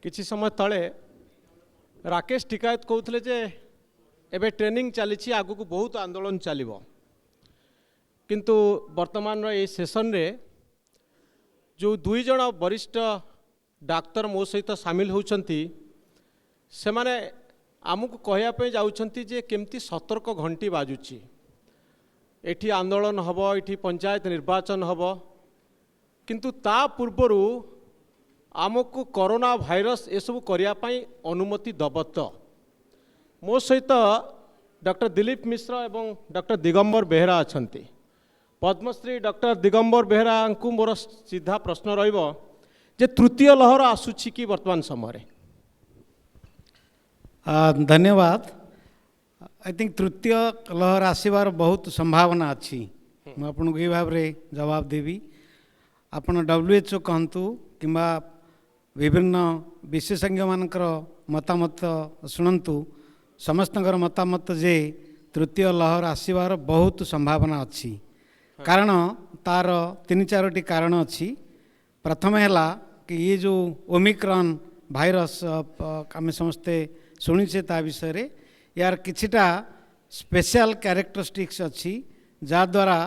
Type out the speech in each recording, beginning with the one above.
किछि समय तले राकेश टिकायत कहते जे एबे ट्रेनिंग चली आगु को बहुत आंदोलन चलो किंतु वर्तमान ये सेशन रे जो दुई जन वरिष्ठ डाक्तर मो सहित सामिल होती से माने आमको कहवाई जाउछंती जे केमती सतर्क घंटी बाजुची एठी आंदोलन हब एठी पंचायत निर्वाचन हब किंतु ता पूर्वरु आमको कोरोना भाइरस एसबू करने अनुमति दब तो मो सहित डॉक्टर दिलीप मिश्र एवं डॉक्टर दिगंबर बेहेरा अच्छा पद्मश्री डॉक्टर दिगंबर बेहेरा को मोर सीधा प्रश्न रहिबो जे तृतीय लहर आसुछि कि वर्तमान समय धन्यवाद। आई थिंक तृतीय लहर आसबार बहुत संभावना अच्छी मुझे ये भाव में जवाब देवी। आपण WHO कहतु कि विभिन्न विशेषज्ञ मानकर मतामत शुणु समस्त मतामत जे तृतीय लहर आसबार बहुत संभावना अच्छी कारण तार 3-4टी कारण अच्छी। प्रथम है कि ये जो ओमिक्रॉन भाइरस आम समस्ते शुणीचे ता विषय यार किछिटा स्पेशल कैरेक्टरिस्टिक्स अच्छी जहाद्वारा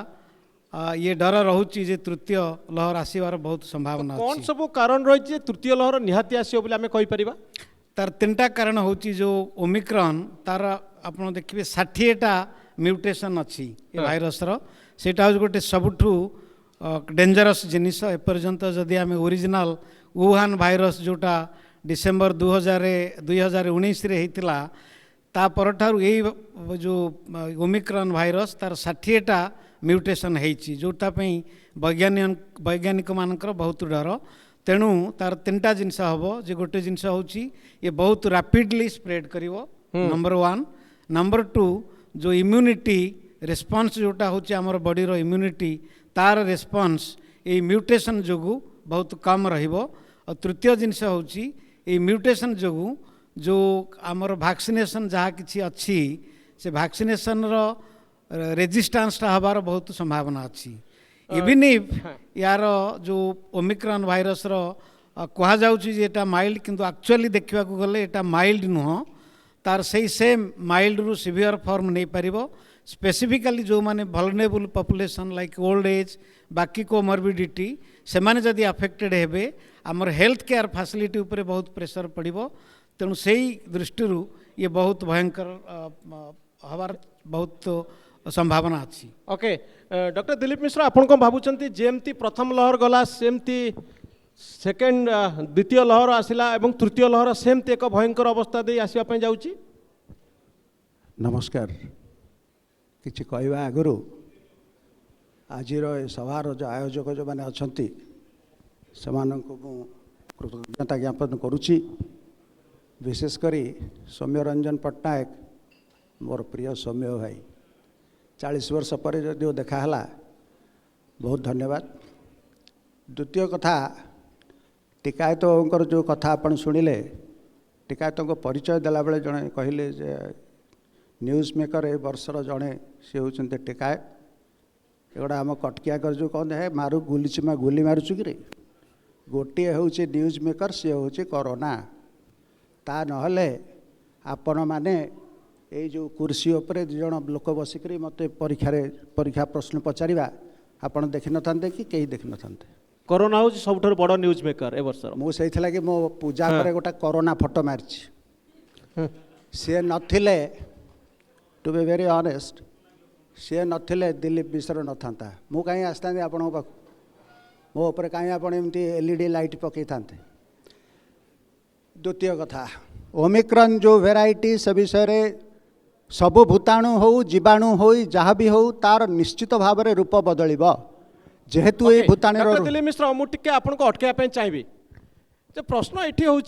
ये डर रोचे जे तृतीय लहर आसबार बहुत संभावना। कौन सब कारण रही तृतीय लहर निहाती आसो बोली आमे कहि परिबा? तार 3टा कारण होची जो ओमिक्रॉन तार आपण देखिबे 60टा म्यूटेशन अच्छी ये भाइरस रो सेटा हो गोटे सबुठू डेंजरस जिनिस एपर्यंत जदि आम ओरिजिनल वुहान भाइरस जोटा डिसेम्बर 2019 रे हेतिला ता परठारु यही जो ओमिक्रॉन भाइरस तार 60टा म्यूटेशन होती जोटा वैज्ञानिक मानकर बहुत डर तेणु तार 3टा जिनस हम जे गोटे जिनस होची ये बहुत रैपिडली स्प्रेड करिवो नंबर 1। नंबर 2 जो इम्यूनिटी रेस्पॉन्स जोटा होची हमर बॉडी रो इम्यूनिटी तार रेस्पॉन्स ये म्यूटेशन जोगु बहुत कम रहिबो। और तृतीय जिनस होची ये म्यूटेशन जोगु जो आमर वैक्सीनेशन जहाँ किछि अच्छी से वैक्सीनेशन रो रेजिस्टेंस हबार बहुत संभावना अच्छी। इवन इफ यार जो ओमिक्रॉन भाइरस रो कहा जाउछि जे एटा माइल्ड किंतु एक्चुअली देखा गले एटा माइल्ड नुह तार सही सेम माइल्ड रु सिवियर फॉर्म नहीं पारिबो। स्पेसिफिकली जो माने vulnerable population like old age बाकी कोमॉर्बिडिटी से माने जदि अफेक्टेड हेबे आमर हेल्थ केयर फैसिलिटी उपरे बहुत प्रेशर पड़िबो। तेणु से दृष्टि ये बहुत भयंकर हबार बहुत संभावना अच्छी। ओके डॉक्टर दिलीप मिश्र आपन को भाबुचंती जेमती प्रथम लहर गला सेमती सेकेंड द्वितीय लहर आसिला एवं तृतीय लहर सेमती एक भयंकर अवस्था दे आसिया पय जाउची? नमस्कार। किछि कहवा आगु आज सभार जो आयोजक जो मैंने अच्छा से कृतज्ञता ज्ञापन करुच्ची। विशेषकर सौम्य रंजन पट्टनायक मोर प्रिय सौम्य भाई 40 वर्ष पर जो देखाला बहुत धन्यवाद। द्वितीय कथा टिकायत जो कथा आपन शुणिले टिकायत परिचय देला बेले जड़े कहले जे न्यूज मेकर ए वर्षर जड़े सी होते टिकायत एगुड़ा आम कटकिया कर जो कहते हैं मारू गुलीचिमा गुली मारुचु कि गोटे हूँ न्यूज मेकर सी हूँ कोरोना ता नहले आपण माने ये जो कुर्सी उपरे जन लोक बसिक मत परीक्षा प्रश्न पचारा आपड़ देखी न था कि कहीं देखी न था। कोरोना हूँ सब बड़ न्यूज मेकर ए वर्ष मुझे लगे मो पूजा पर गोटे कोरोना फोटो मारी सी नथिले टू बी वेरी ऑनेस्ट सी नथिले दिलीप मिश्र न था मु कहीं आसता आपण पाख मो उपर कहीं आप LED लाइट पकई था। द्वितीय कथा ओमिक्रॉन जो वेराइटी से विषय सबु भूताणु हो जीवाणु हो जहाँ भी हो तार निश्चित भाव में रूप बदल जेहेतु ये भूताणु दिलीप मिश्र मुझे आपको अटकवा चाहिए जे प्रश्न ये हूँ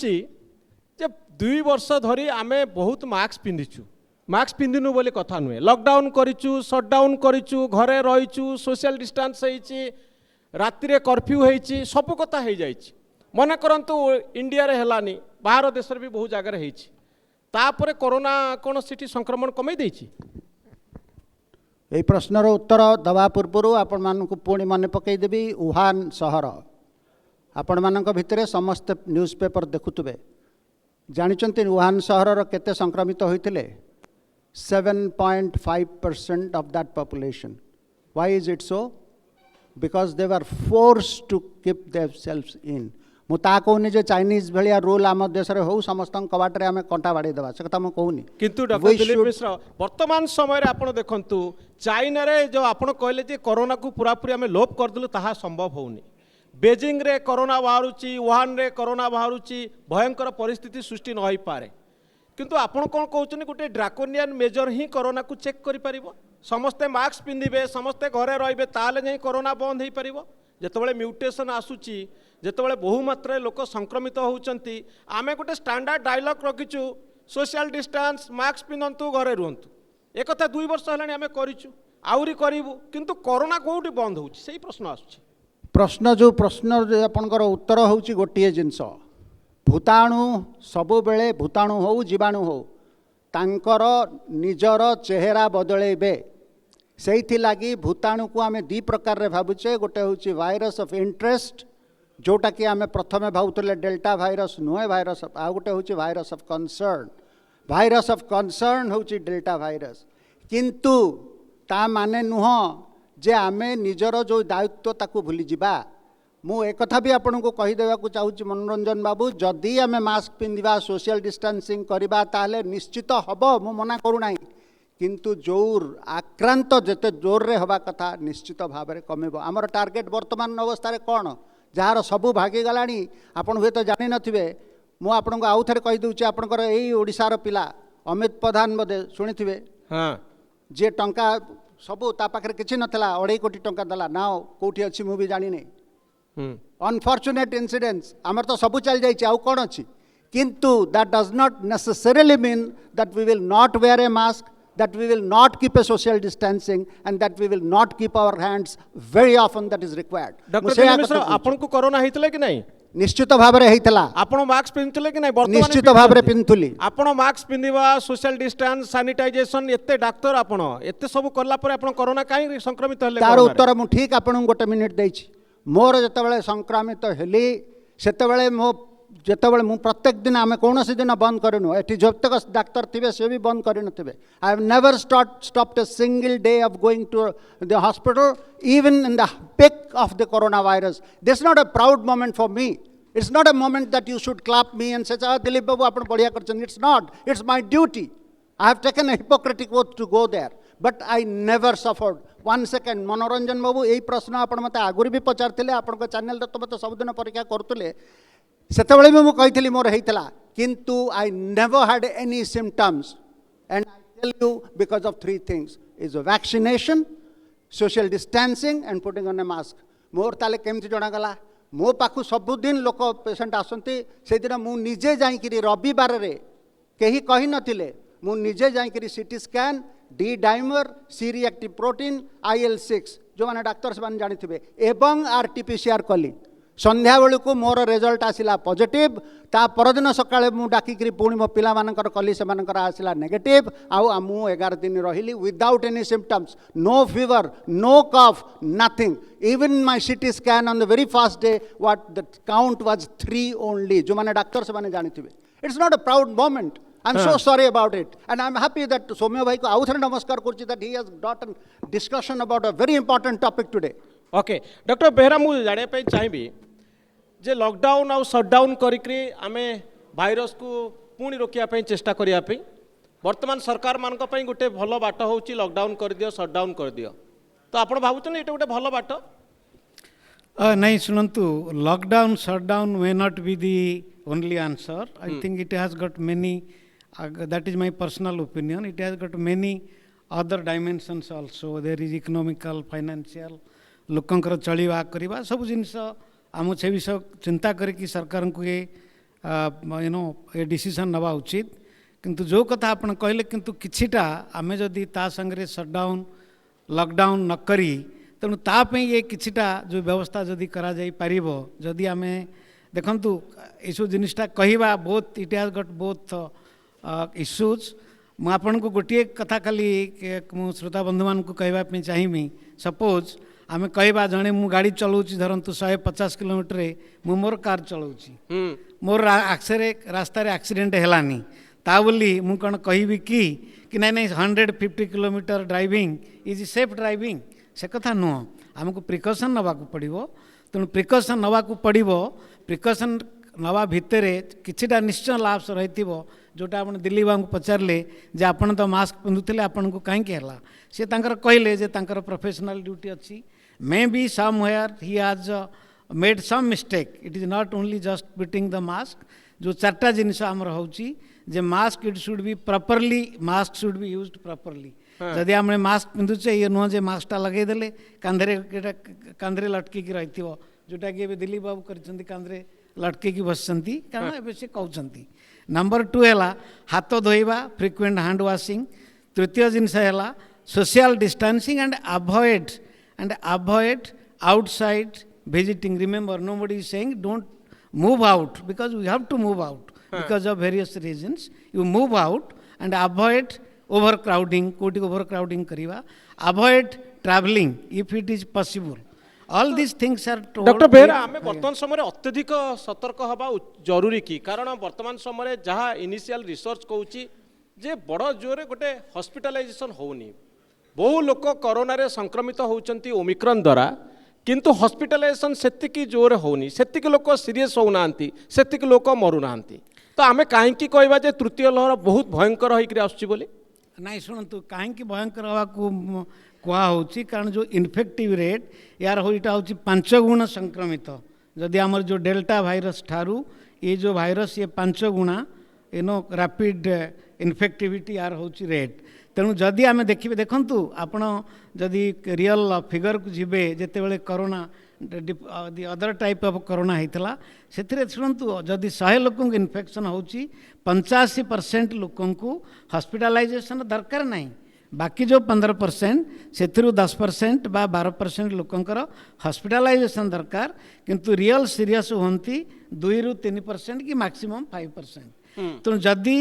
2 वर्ष धरी आमे बहुत मास्क पिंधिचु मास्क पिंधिनु बोली कथा नुहे लॉकडाउन करिचु शटडाउन करिचु घरे रहीचु सोशल डिस्टेंस होईची राति कर्फ्यू होईची सब कथा हो जाइछि मन करंतु इंडिया रे हेलानी बाहर देश भी बहुत जगह होईची तापरे कोरोना कौन सिटी संक्रमण कमे देइछि? यही प्रश्नर उत्तर दवा पूर्व आपण मानक पुणी मन पकईदेवी वुहान सहर आपण मान भितर समस्त न्यूज पेपर देखुवे ଜାଣିଛନ୍ତି wuhan ସହରର କେତେ ସଂକ୍ରମିତ ହୋଇଥିଲେ 7.5% of that population. Why is it so? Because they were forced to keep themselves in. ମୁଁ ତା କହୁନି ଯେ ଚାଇନିଜ ଭଳିଆ ରୁଲ୍ ଆମ ଦେଶରେ ହଉ ସମସ୍ତଙ୍କ କବାଟରେ ଆମେ କଣ୍ଟା ବାଡ଼େଇ ଦେବା ସେ କଥା ମୁଁ କହୁନି କିନ୍ତୁ ଡକ୍ଟର ଦିলীପ ମିଶ୍ର ବର୍ତ୍ତମାନ ସମୟରେ ଆପଣ ଦେଖନ୍ତୁ ଚାଇନାରେ ଯେଉଁ ଆପଣ କହିଲେ ଯେ କରୋନାକୁ ପୁରାପୁରି ଆମେ ଲୋପ କରିଦେଲୁ ତାହା ସମ୍ଭବ ହେଉନି ବେଜିଂରେ କରୋନା ବାହାରୁଛି wuhanରେ କରୋନା ବାହାରୁଛି ଭୟଙ୍କର ପରିସ୍ଥିତି ସୃଷ୍ଟି ନ ହୋଇପାରେ କିନ୍ତୁ ଆପଣ କ'ଣ କହୁଛନ୍ତି ଗୋଟେ ଡ୍ରାକୋନିଆନ୍ ମେଜର ହିଁ କରୋନାକୁ ଚେକ୍ କରିପାରିବ ସମସ୍ତେ ମାସ୍କ ପିନ୍ଧିବେ ସମସ୍ତେ ଘରେ ରହିବେ ତାହେଲେ ଯାଇ କରୋନା ବନ୍ଦ ହୋଇପାରିବ ଯେତେବେଳେ ମ୍ୟୁଟେସନ୍ ଆସୁଛି ଯେତେବେଳେ ବହୁ ମାତ୍ରାରେ ଲୋକ ସଂକ୍ରମିତ ହେଉଛନ୍ତି ଆମେ ଗୋଟେ ଷ୍ଟାଣ୍ଡାର୍ଡ ଡାଇଲଗ୍ ରଖିଛୁ ସୋସିଆଲ ଡିଷ୍ଟାନ୍ସ ମାସ୍କ ପିନ୍ଧନ୍ତୁ ଘରେ ରୁହନ୍ତୁ ଏକଥା 2 ବର୍ଷ ହେଲାଣି ଆମେ କରିଛୁ ଆହୁରି କରିବୁ କିନ୍ତୁ କରୋନା କେଉଁଠି ବନ୍ଦ ହେଉଛି ସେଇ ପ୍ରଶ୍ନ ଆସୁଛି ଯେଉଁ ପ୍ରଶ୍ନ ଆପଣଙ୍କର ଉତ୍ତର ହେଉଛି ଗୋଟିଏ ଜିନିଷ ଭୂତାଣୁ ସବୁବେଳେ ଭୂତାଣୁ ହେଉ ଜୀବାଣୁ ହେଉ ତାଙ୍କର ନିଜର ଚେହେରା ବଦଳେଇବେ ସେଇଥିଲାଗି ଭୂତାଣୁକୁ ଆମେ 2 ପ୍ରକାରରେ ଭାବୁଛେ ଗୋଟେ ହେଉଛି ଭାଇରସ୍ ଅଫ୍ ଇଣ୍ଟରେଷ୍ଟ ଯେଉଁଟାକି ଆମେ ପ୍ରଥମେ ଭାବୁଥିଲେ ଡେଲ୍ଟା ଭାଇରସ୍ ନୁହେଁ ଭାଇରସ୍ ଆଉ ଗୋଟେ ହେଉଛି ଭାଇରସ୍ ଅଫ୍ କନସର୍ନ ହେଉଛି ଡେଲ୍ଟା ଭାଇରସ୍ କିନ୍ତୁ ତା ମାନେ ନୁହଁ ଯେ ଆମେ ନିଜର ଯେଉଁ ଦାୟିତ୍ୱ ତାକୁ ଭୁଲିଯିବା ମୁଁ ଏକଥା ବି ଆପଣଙ୍କୁ କହିଦେବାକୁ ଚାହୁଁଛି ମନୋରଞ୍ଜନ ବାବୁ ଯଦି ଆମେ ମାସ୍କ ପିନ୍ଧିବା ସୋସିଆଲ ଡିଷ୍ଟାନ୍ସିଂ କରିବା ତାହେଲେ ନିଶ୍ଚିତ ହେବ ମୁଁ ମନା କରୁନାହିଁ କିନ୍ତୁ ଯେଉଁ ଆକ୍ରାନ୍ତ ଯେତେ ଜୋରରେ ହେବା କଥା ନିଶ୍ଚିତ ଭାବରେ କମିବ ଆମର ଟାର୍ଗେଟ୍ ବର୍ତ୍ତମାନ ଅବସ୍ଥାରେ କ'ଣ ଯାହାର ସବୁ ଭାଗିଗଲାଣି ଆପଣ ହୁଏତ ଜାଣିନଥିବେ ମୁଁ ଆପଣଙ୍କୁ ଆଉ ଥରେ କହିଦେଉଛି ଆପଣଙ୍କର ଏଇ ଓଡ଼ିଶାର ପିଲା ଅମିତ ପ୍ରଧାନ ବୋଧେ ଶୁଣିଥିବେ ଯିଏ ଟଙ୍କା ସବୁ ତା ପାଖରେ କିଛି ନଥିଲା 2.5 କୋଟି ଟଙ୍କା ଦେଲା ନା କେଉଁଠି ଅଛି ମୁଁ ବି ଜାଣିନି ଅନଫର୍ଚୁନେଟ୍ ଇନସିଡେନ୍ସ ଆମର ତ ସବୁ ଚାଲିଯାଇଛି ଆଉ କ'ଣ ଅଛି କିନ୍ତୁ that does not necessarily mean that we will not wear a mask that we will not keep a social distancing and that we will not keep our hands very often that is required doctor Dilip Mishra आपन को corona हेतले कि नहीं निश्चित भाबरे हेतला आपण mask पिनथले कि नहीं वर्तमान निश्चित भाबरे पिनथुली आपण मास्क पिनदिबा सोशल डिस्टेंस सैनिटाइजेशन एते डॉक्टर आपण एते सब करला पर आपण कोरोना काई संक्रमित हले तार उत्तर मु ठीक आपण गोटे मिनिट देछि मोर जतबेले संक्रमित हेली सेतबेले मो ଯେତେବେଳେ ମୁଁ ପ୍ରତ୍ୟେକ ଦିନ ଆମେ କୌଣସି ଦିନ ବନ୍ଦ କରିନୁ ଏଠି ଯେତେକ ଡାକ୍ତର ଥିବେ ସେ ବି ବନ୍ଦ କରିନଥିବେ I have never stopped a single day of going to the hospital even in the peak of the coronavirus this is not a proud moment for me it's not a moment that you should clap me and say Dilip babu apan badhiya karchan it's not it's my duty I have taken a Hippocratic oath to go there but I never suffered 1 second मनोरंजन बाबू यही प्रश्न आपण मते आगुरी भी पचारथिले आपण को channel रे तो मते सब दिन परीक्षा करथुले सेतबेले भी मु कहितली मोर हेतला किंतु I never had any symptoms and I tell you because of 3 things is vaccination social distancing and putting on a mask मोर ताले केमति जणा गला मो पाखु सब दिन लोक पेशेंट आसंती से दिन मु निजे जाईकरी रविवार रे केही कहि नथिले मु निजे जाईकरी CT scan D dimer C reactive protein IL-6 जो माने डॉक्टर से माने जानिथिबे एवं RT-PCR कली संध्या बेलू को मोर रिजल्ट आसला पॉजिटिव ता परदिन सकाळे मु डाकिकरी पुणी मो पिला मानकर कली से मानकर आसला नेगेटिव आउ मु 11 दिन रहिली without any symptoms no fever no cough nothing even my CT scan on the very first day what the count was 3 only जो माने डॉक्टर से माने जानिथिबे it's not a proud moment I'm so sorry about it and I'm happy that Somya bhai ko au thare namaskar kurchi that he has got a discussion about a very important topic today okay doctor Behera मु जाने पे चाहिबी जे lockdown आउ shutdown करिकरी आमे virus को पुणी रोकिया पे चेष्टा करिया पे वर्तमान सरकार मान को पे गोटे भलो बाट होची लॉकडाउन कर दियो शटडाउन कर दियो तो आपण भाबुछन एटा गोटे भलो बाट नहीं शुणु lockdown shutdown may not be the only answer I think it has got many that is my personal opinion it has got many other dimensions also there is economical financial लोकंकर चलिबा करिबा सब जिनस आम से विषय चिंता करी सरकार को ये यू नो ए डिसीजन नवा उचित किंतु जो कथा आपण कहले किंतु किछिटा आमे जदि ता संगे शटडाउन लॉकडाउन न करी तेणु ताप ये किछिटा जो व्यवस्था जदि करा जाई पारिबो जदि आमे देखंतु एसो जिनिसटा कहिबा both it has got both issues मु आपन को गोटे कथा खाली मु श्रोता बंधु मान को कहबा पे चाहिमी सपोज आमे कहबा जणे मु गाड़ी चलाउची धरंतु 150 किलोमीटर मु मोर कार चलाउची मोर रास्तार एक्सीडेंट हेलानी ता बोली मु कौन कहबी कि नहीं नहीं 150 kilometre driving is safe driving से कथा नुह आमको प्रिकसन नवा पड़ो तेणु प्रिकसन नवा पड़ो प्रिकसन नवा भितर किछिटा निश्चय लाभस रही जोटा आप दिल्ली बाबू पचारे जे आपन तो मास्क पिंधुले आपन को कहीं सी कहले जे प्रोफेशनल ड्यूटी अच्छी may be somewhere he has made some mistake it is not only just fitting the mask जो चार्टा जिनस आमर होची जे mask it should be properly mask should be used properly जदि आम मास्क पिंधुचे ये नुह जे मास्कटा लगेदेले कांधे लटकी रही जोटा कि दिल्ली बाबू कर कांधे लटके बसती कारण एवं से कहते नंबर 2 है हाथ धोइबा फ्रिक्वेंट हैंड वाशिंग तृतीय जिनस है social distancing and avoid outside visiting remember nobody is saying don't move out because we have to move out because of various reasons you move out and avoid overcrowding koti overcrowding kariba avoid traveling if it is possible all these things are told doctor Behera आम बर्तमान समय अत्यधिक सतर्क हवा जरूरी कि कारण बर्तमान समय जहाँ इनिशियल रिसर्च कहूँ जे बड़ जोरे गोटे हॉस्पिटलाइजेशन होनी बहु लोक कोरोना रे संक्रमित होउचंती ओमिक्रॉन द्वारा किंतु हॉस्पिटलाइजेशन सेतिकी जोर होनी सेतिकी लोक सीरियस होना सेतिकी लोक मरुना तो आमे कहीं कहवा जे तृतीय लहर बहुत भयंकर होकर आसुची बोली नाई शुणु कहीं भयंकर हवा कहुच्छी कारण जो इनफेक्टिव रेट यार यहाँ हूँ 5 गुण संक्रमित जदि आमर जो डेल्टा भाइरस ठारू ये जो भाइरस ये 5 गुणा रैपिड इनफेक्टिविटी यार हूँ रेट तेणु जदि आम देखिए देखु आपण जदि रियल फिगर को जीवे जिते corona other type of corona होता से शुणु जदि 100 लोक इन्फेक्शन हो 85% लोक हॉस्पिटलाइजेशन दरकार नहीं बाकी जो 15% से 10% बा 12% लोकंकर हॉस्पिटलाइजेशन दरकार किंतु रियल सीरियस होती 2 ରୁ 3% कि मैक्सिमम 5% तेणु जदि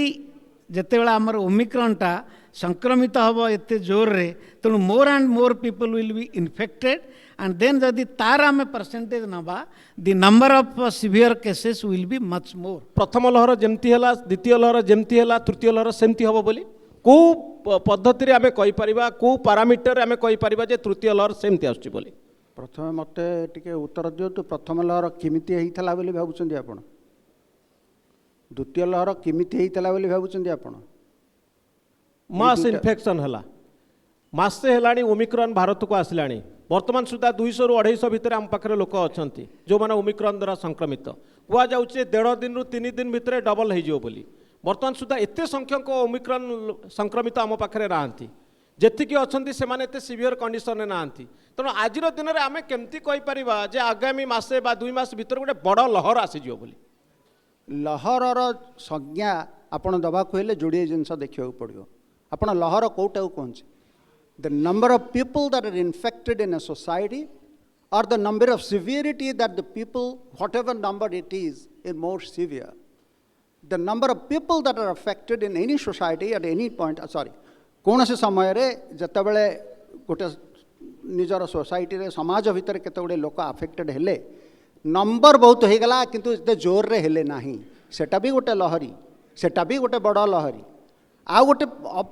जितेबाला आमर ओमिक्रॉनटा संक्रमित हम एत जोर रे तेणु मोर and more people will be infected and then जदि तार आम परसेंटेज नवा the number of severe cases will be much more प्रथम लहर जमती है द्वितीय लहर जमती है तृतीय लहर सेमती हम बोली को पद्धति आम कहीपर को पारामीटर आम कहीपर जे तृतीय लहर सेमती आसुची बोली प्रथम मते टिके उत्तर दियतु प्रथम लहर केमिति हेइथला बोली भाबुचंदी आपण द्वितीय लहर केमिति हेइथला बोली भाबुचंदी आपण मास इन्फेक्शन है मासे है ओमिक्रॉन भारत को आसलानी वर्तमान सुधा 200 ରୁ 250 भितर आम पाखे लोक अच्छा जो मैंने ओमिक्रॉन द्वारा संक्रमित कह जाऊे 1.5 दिन ରୁ 3 दिन भितर डबल हो बोली वर्तमान सुधा एत संख्यक ओमिक्रॉन संक्रमित आम पाखे नहांती जेतिकी अच्छा से सिवियर कंडीशन ना तेणु आज दिन में आम केमती कहीपर जे आगामी मासे बा 2 मास भीतर गोटे बड़ लहर आसीज बोली लहरर संज्ञा आपण दबा कहले जोड़े जिनस देखा पड़ो आपण लहर कौटा कहचे the number of people that are infected in a society और the number of severity that the people whatever number it is more severe the number of people that are affected in any society at any point sorry कौन से समय जिते बड़े गोटे निजर society रे समाज भितर केते गुडे लोक अफेक्टेड हेले नंबर बहुत हो गला किंतु एते जोर रे हेले नाही सेटा भी गोटे लहरी सेटा भी गोटे बड़ लहरी आ गोटे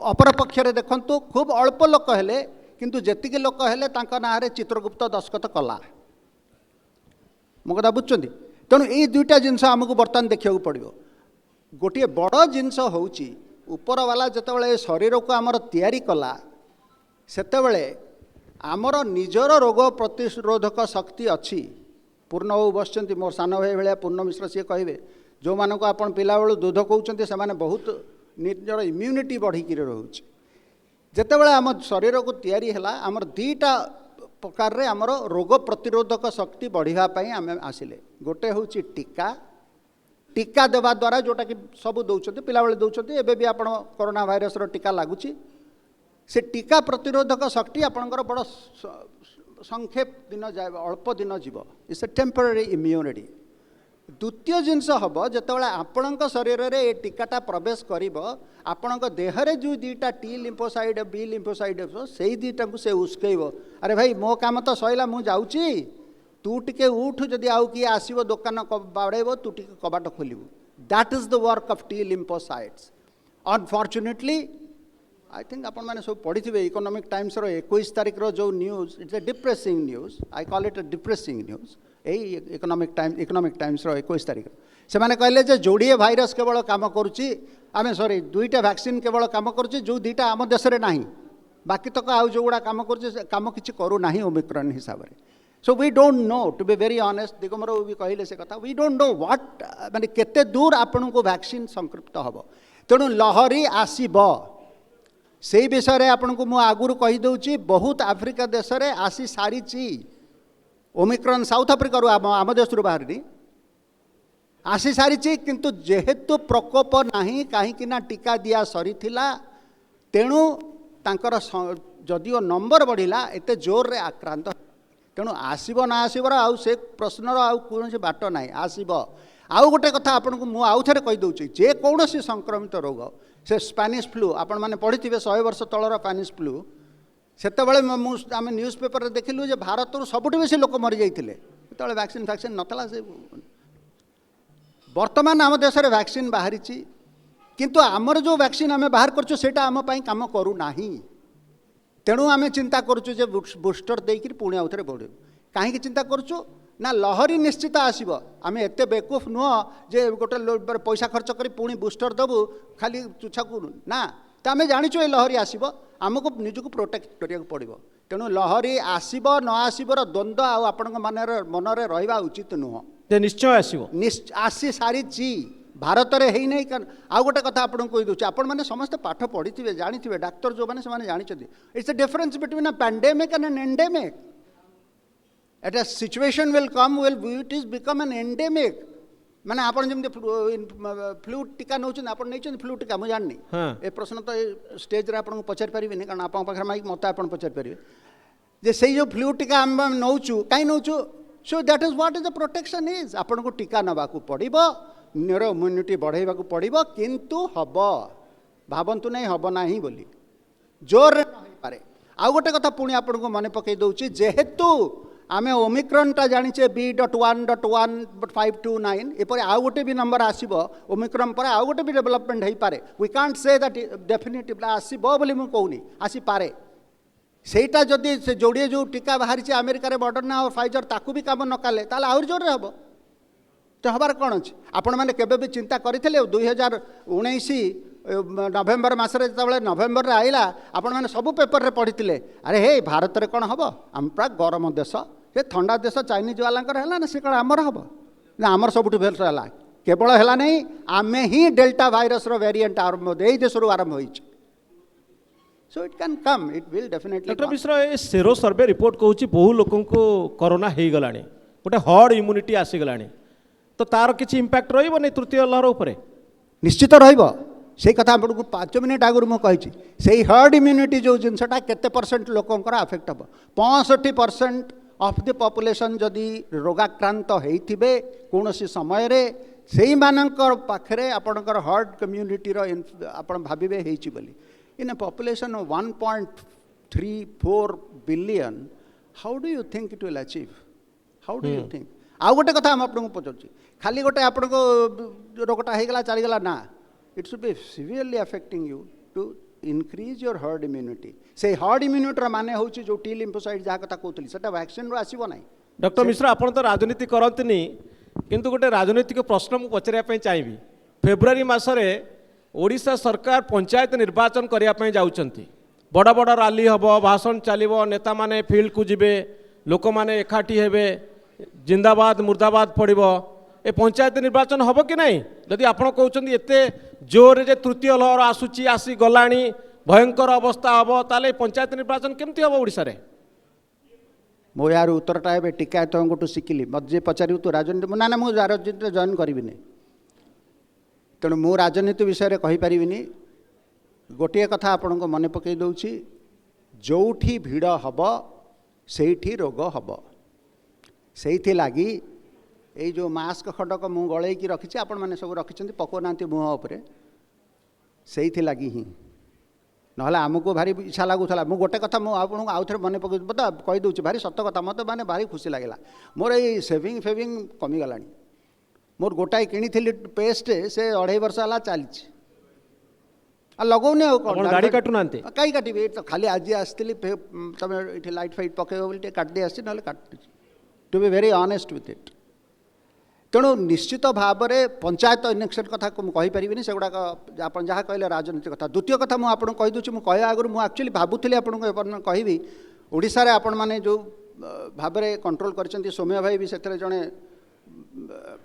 अपर पक्ष रे देखंतु खूब अल्प लोक हेले किंतु जेतिके लोक हेले तांका ना रे चित्रगुप्त दस्खत कला मो कथा बुझुचंदी तेणु ये दुईटा जिनस आमको बर्तमान देखा पड़ो गोटे बड़ जिनस होउची ऊपर वाला जितेबाला शरीर को आमर तैयारी कला सेतेबेले आमर निजर रोग प्रतिरोधक शक्ति अच्छी पूर्ण बाबू बसचंती मोर सान भाई भाया पूर्ण मिश्र सी कहे जो मानक आपण पिला बेलू दूध कहते से बहुत निजर इम्यूनिटी बढ़िकी रोचे जितेबाला आम शरीर को तैयारी है आमर 2टा प्रकार रे आमर रोग प्रतिरोधक शक्ति बढ़ावाई आम आसिले गोटे हूँ टीका टीका देवा द्वारा जोटा कि सब दौरान पिला बेले दौरान एवं भी आप कोरोना भाइरस टीका लगुच से टीका प्रतिरोधक शक्ति आपणकर बड़ संक्षेप दिन जाए अल्प दिन जीव इट्स ए टेम्पररी इम्यूनिटी द्वितीय जिनस हम जितेबाला आपण शरीर में ये टीकाटा प्रवेश कर आपण देहरे जो 2टा टी लिम्फोसाइड बी लिम्फोसाइड से 2टा को से उस्केब अरे भाई मो काम तो सैला मु जाऊँगी तू टिके उठ जदि आउ किए आसो दुकान बाड़ेब तू टिके कबाट खोलू that is the work of T lymphocytes unfortunately I think आपण मैंने सब पढ़ी थे इकोनॉमिक टाइम्स रो 21 तारीख रो जो news it's a depressing news I call it A depressing news यही इकोनॉमिक टाइम्स रो 21 तारीख से माने कहले जे जोड़िए भाइरस केवल काम करुच्ची आम सॉरी दुईटा वैक्सीन केवल काम करुच्ची जो दुईटा आम देश में ना बाकी तक आउ जो गुड़ा काम काम किसी करू ना ओमिक्रॉन हिसाब से so we don't know to be very honest Digambar भी कहले से कथा वी डोंट नो व्हाट माने केते दूर आपन को वैक्सीन संक्रमित हम तेणु लहरी आसीब से विषय में आपन को मु आगुरु कही दउची बहुत आफ्रिका देश में आसी सारी ओमिक्रॉन साउथ अफ्रिका आम देश बाहरी आसी सारी किंतु जेहेतु प्रकोप नहीं कहीं टीका दिया सरी तेणु तांकर जदिओ नंबर बढ़िला एते जोर रे आक्रांत तेणु आसब ना आसबर आउ से प्रश्नर आउ कौन बाट ना आसब आउ गोटे कथा आपन को मु आउ थे कहीदे जे कौन संक्रमित रोग से स्पैनिश फ्लू आपण मैंने पढ़ी 100 वर्ष तलर स्पैनिश फ्लू से आम न्यूज पेपर देखिलु जे भारत सबुठ बेसी लोक मरी जाते जो वैक्सीन फैक्सीन नाला से वर्तमान आम देश में वैक्सीन बाहरी किंतु आमर जो वैक्सीन आम बाहर करटा आम काम करू ना तेणु आम चिंता करुचु जे बूस्टर देकर पुणी आउ थे बढ़ू कहीं चिंता करुचु ना लहरी निश्चित आसब आम एत बेकूफ नुह जे गोटे पैसा खर्च कर पुणी बूस्टर देवु खाली चुछाकू ना तो आम जाचु ये लहरी आसब आमको निजक प्रोटेक्ट करा पड़ो तेणु लहरी आसब न आसबर द्वंद्व आपण मनरे रहा उचित नुह निश्चय आसो आसी सारी भारत में है नहीं आउ गोटे कथा आपको कहीदे आपण मैंने समस्त पाठ पढ़ी थे जानी थे डाक्तर जो मैंने जानते it's a difference between a pandemic and N endemic at a situation will come will it is become an endemic माने आपण जमते फ्लू टीका नौ आप नहीं फ्लू टीका मुझे जाननी ए प्रश्न तो स्टेज रे आपको पचारि पारि कारण आप पाखे माइक मत आप पचारि पारे जे से जो फ्लू टीका आम नौचु कहीं नौचु so that is what is the protection is आपन को टीका नबाकू पड़िबो न्यूरो इम्यूनिटी बढ़ाइबाकू पड़िबो किंतु हब भावंतु नहीं हब नाही बोली जोर रे न पारे आ गोटे कथा पुणी आपन को मन पकई दउची जेहेतु आमे ओमिक्रॉन टा जानिचे B.1.1.529 एपर आ गोटे भी नंबर आसीबो ओमिक्रॉन पर आ गोटे भी डेवलपमेंट होई पारे we can't say that definitely आसीबो बोली मु कहूनी आसी पारे सेटा जदि से जोड़िए जो टीका बाहरी अमेरिका मॉडर्ना और फाइजर ताकू भी काम न कले ताले आहुरी जोर रे हबो तो हबार कौन अच्छे आपण मैंने केबे भी चिंता करते 2019 नवेम्बर मसरे जो नवेम्बर रे आइला आपण मैंने सब पेपर रे पढ़ी अरे हे भारत रे कौन हम आम प्राय गरम देश ये ठंडा देश चाइनीज वाला है ना सी कौन आमर हम ना आमर सब भेल्स है केवल है नहीं आम ही डेल्टा वायरस वेरिएंट आरंभ यही देश आरंभ हो so it can come it will definitely doctor Mishra ए सेरो सर्वे रिपोर्ट कहूँ बहु लोकों को कोरोना हो गला गोटे हर्ड इम्यूनिटी आसीगला तो तार किसी इम्पैक्ट रही तृतीय लहर उपरे निश्चित रहिबो से कथा आपको 5 मिनिट आगुरी मुझे से हर्ड इम्यूनिटी जो जिनसा केते परसेंट लोकंकर अफेक्ट हम 65% ऑफ द पॉपुलेशन जदि रोगाक्रांत होइथिबे कोनोसी समय रे सेही मानकर पाखरे आपनकर हर्ड कम्युनिटी रो आपण भाबिबे हेछि बोली in a population of 1.34 billion how do you think it will achieve how do you think आउ गोटे कथा हम आपको पचार खाली गोटे आपको रोगटा होगा चलीगला ना it should be severely affecting you to increase your herd immunity से हर्ड इम्यूनिटी माने हूँ जो टी लिम्फोसाइट जहाँ कथा कहती से वैक्सीन आसब ना डॉक्टर मिश्र आपन तो राजनीति करतनी किंतु गोटे राजनीतिक प्रश्न मुझे पचारे चाहिए फेब्रुआरी मसरे ओडिशा सरकार पंचायत निर्वाचन करने जाउछंती बड़ बड़ रैली हम भाषण चलो नेता माने फील्ड को जिबे लोक माने एकाठी हेबे जिंदाबाद मुर्दाबाद पड़ो ए पंचायत निर्वाचन हम कि नहीं जदि आप कहते एते जोर जे तृतीय लहर आसूची आसी गलानी भयंकर अवस्था हम ताले पंचायत निर्वाचन केमती हम ओडिशा रे मो यार उत्तरटा ए टिकायत गोटू शिखिली मत जे पचारू तू राजनीति ना ना मुझे राजनीति जॉइन करी तेणु मु राजनीति विषय में कहीपरि गोटे कथा आपण को मन पकई दूची जोठी भिड़ हम से रोग हम से लगी ये जो मास्क खंडक मु गलैकी रखी आपण मैंने सब रखी पकौना मुँह उपर से लगी ही नहले आमको भारी इच्छा लगुला मु गोटे कथा मुझे आउ थे मन पक बता कहीदे भारी सत कथा मत मैंने भारी खुशी लगे मोर ये सेविंग फेविंग कमिगला मोर गोटाए किनी पेस्ट से 2.5 वर्ष है चली लगौनी गाड़ी काटुना कहीं काटि तो खाली आज आसती तुम ये लाइट फाइट पकड़ काटदे आसी ना काट to be very honest with it तेणु निश्चित भाव में पंचायत इलेक्शन कथा कहीपरि से गुड़ाक आप जहाँ कहले राजनीति कथा द्वितीय कथा मुझे कहीदे मुझे कह आगु मुझे एक्चुअली भावुली आपको कहबी ओडिशा रे आपण मैंने जो भाव में कंट्रोल कर सौम्य भाई भी से जड़े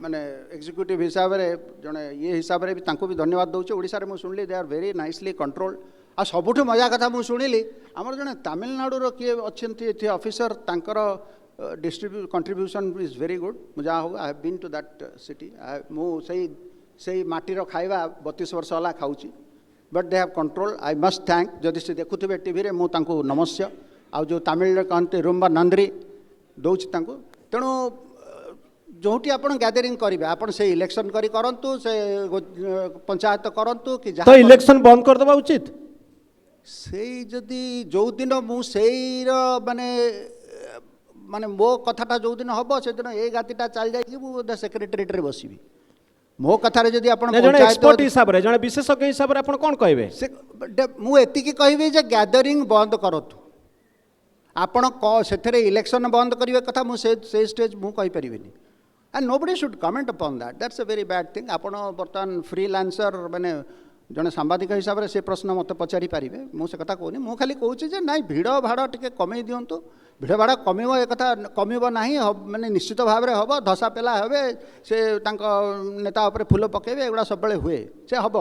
माने एग्जीक्यूटिव हिसाब से जड़े ये हिसाब से भी धन्यवाद दूचे ओडिशा रे मुझे शुणिली they are very nicely control आ सबुठ मजा कथा मुझे शुणिली आमर जड़े तमिलनाडु किए अच्छे ऑफिसर तांकर distribute contribution is very good मुझे हो I have been to that city मुझे माटीर खाଇବା 32 वर्ष है खाऊँ but they have control I must thank जदि से देखुवे टीवी मुझे नमस्या आउ जो तमिल कहते रुम्बा नंद्री दौची तेणु जोटी आप गैदरिंग करेंगे आप से इलेक्शन करूँ से पंचायत करूँ कि तो इलेक्शन बंद करदे उचित से जदि जो दिन मुझे माने माने मो कथाटा जो दिन हम से दिन ये गातीटा चल जाए सेक्रेटेरिएट रे बसबी मो कथार जदि एक्सपर्ट हिसाब से जड़े विशेषज्ञ हिसाब से आप कौन कहे मुझे कहबी जे गैदरिंग बंद करतु आपण से इलेक्शन बंद करने कथा मुझे स्टेज मुझे कहीपरि and nobody should comment upon that's a very bad thing आपण बर्तमान फ्रीलांसर माने जड़े सांबादिक हिसाब से प्रश्न मत पचारि पारे मुझे कथा कहूनी मुझे खाली कहूँ ना भिड़ भाड़ टे कमे दिंतु भिड़ भाड़ कम एक कथा कम ना माने निश्चित भाव में हम धसा पेला हे से नेता उपर फूल पकेबे एगुड़ा सब हुए से हम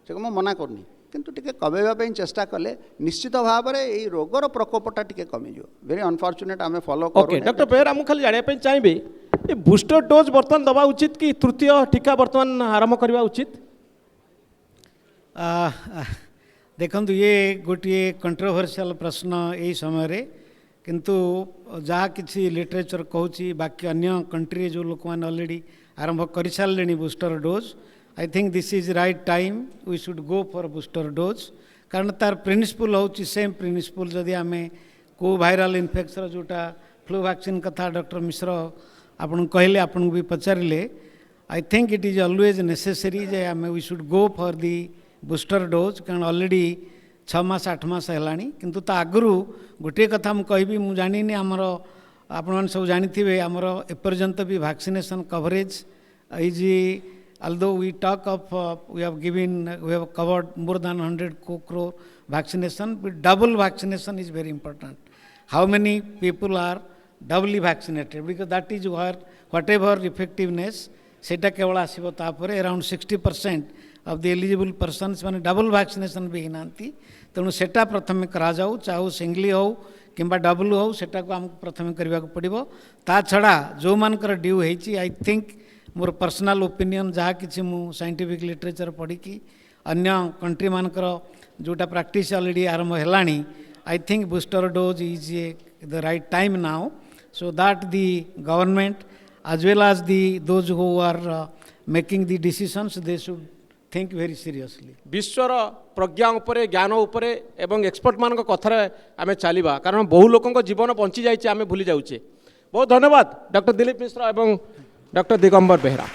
से मुझे मना करनी किंतु टिके कमेवाई चेष्टा कले निश्चित भाव में यही रोगर प्रकोपटा टिके कमिजो वेरी अनफॉर्चुनेट आम फॉलो ओके डॉक्टर बेहरा मुझे खाली जानापी चाहिए ये बूस्टर डोज बर्तमान दवा उचित कि तृतीय टीका बर्तमान आरंभ करवा उचित देखु ये गोटे कंट्रोवर्शियल प्रश्न यही समय किंतु जहाँ किसी लिटरेचर कहूँ बाकी अन्य कंट्री जो लोक मैंने ऑलरेडी आरंभ कर सारे booster dose I think this is right time we should go for booster dose कारण तार प्रिंसिपल हूँ सेम प्रिंसिपल जदि आम को वायरल इन्फेक्शन जोटा फ्लू वैक्सीन कथा डॉक्टर मिश्र आपन कहले आपन भी पचारे I think it is always necessary जे आम we should go for the booster dose कारण ऑलरेडी 6 मास 8 मास है किंतु ता आगु गोटे कथा मुझे कहबी मुझे जानी आमर आपण सब जानी आमर एपर्यंत भी vaccination coverage is although we talk of we have covered more than 100 crore vaccination, but double vaccination is very important. How many people are doubly vaccinated? Because that is where whatever effectiveness सेटा केवल आसो तापर around 60% of the eligible persons माने double vaccination भी नांती तेणु सेटा प्रथम करा जाऊ चाहे सिंगली हो किंबा डबल हो सेटा को हमको प्रथम करने को पड़ो ता छड़ा जो मानकर ड्यू होती I think more personal opinion जहाँ कि मु साइंटिफिक लिटरेचर पढ़ी अन्य कंट्री मानकर जोटा प्रैक्टिस ऑलरेडी आरंभ है I think booster dose is the right time now so that the government as well as those who are making the decisions they should think very seriously. विश्वर प्रज्ञा उपरे ज्ञान उपरे एवं एक्सपर्ट मान कथार आम चलवा कारण बहु लोक जीवन बंची जाइए आम भूली जाऊे बहुत धन्यवाद डॉक्टर दिलीप मिश्र एवं डॉक्टर दिगंबर बेहरा।